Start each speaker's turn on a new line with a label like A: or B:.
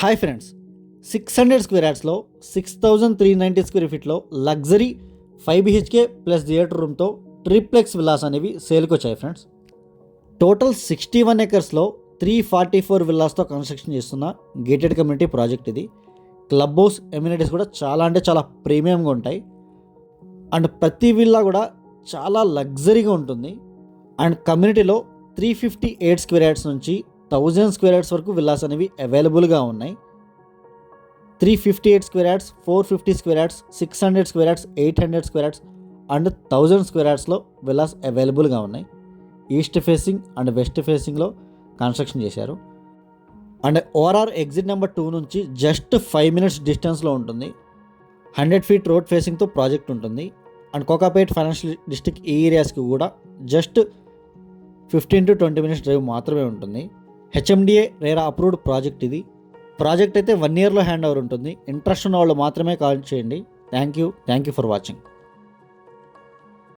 A: Hi friends, 600 square యార్డ్స్లో 6390 square ఫీట్లో luxury 5 BHK plus theatre రూమ్తో ట్రిప్లెక్స్ విల్లాస్ అనేవి సేల్కి వచ్చాయి ఫ్రెండ్స్. టోటల్ 61 ఎకర్స్లో 344 విల్లాస్తో కన్స్ట్రక్షన్ చేస్తున్న గేటెడ్ కమ్యూనిటీ ప్రాజెక్ట్ ఇది. క్లబ్ హౌస్ ఎమ్యూనిటీస్ కూడా చాలా అంటే చాలా ప్రీమియంగా ఉంటాయి. అండ్ ప్రతి విల్లా కూడా చాలా లగ్జరీగా ఉంటుంది. అండ్ కమ్యూనిటీలో 358 స్క్వేర్ యార్డ్స్ నుంచి 1000 స్క్వేర్ యార్డ్స్ వరకు విల్లాస్ అనేవి అవైలబుల్గా ఉన్నాయి. 358 square yards, 450 square yards, 600 square yards, 800 square yards and 1000 square యార్డ్స్లో విల్లాస్ అవైలబుల్గా ఉన్నాయి. ఈస్ట్ ఫేసింగ్ అండ్ వెస్ట్ ఫేసింగ్లో కన్స్ట్రక్షన్ చేశారు. అండ్ ఓఆర్ఆర్ ఎగ్జిట్ నెంబర్ 2 నుంచి జస్ట్ 5 minutes డిస్టెన్స్లో ఉంటుంది. 100 feet రోడ్ ఫేసింగ్తో ప్రాజెక్ట్ ఉంటుంది. అండ్ కోకాపేట్ ఫైనాన్షియల్ డిస్ట్రిక్ట్ ఈ ఏరియాస్కి కూడా జస్ట్ 15 to 20 minutes డ్రైవ్ మాత్రమే ఉంటుంది. HMDA రేరా అప్రూవ్డ్ ప్రాజెక్ట్ ఇది. ప్రాజెక్ట్ అయితే 1 yearలో హ్యాండ్ ఓవర్ ఉంటుంది. ఇంట్రెస్ట్ ఉన్న వాళ్ళు మాత్రమే కాల్ చేయండి. Thank you for watching.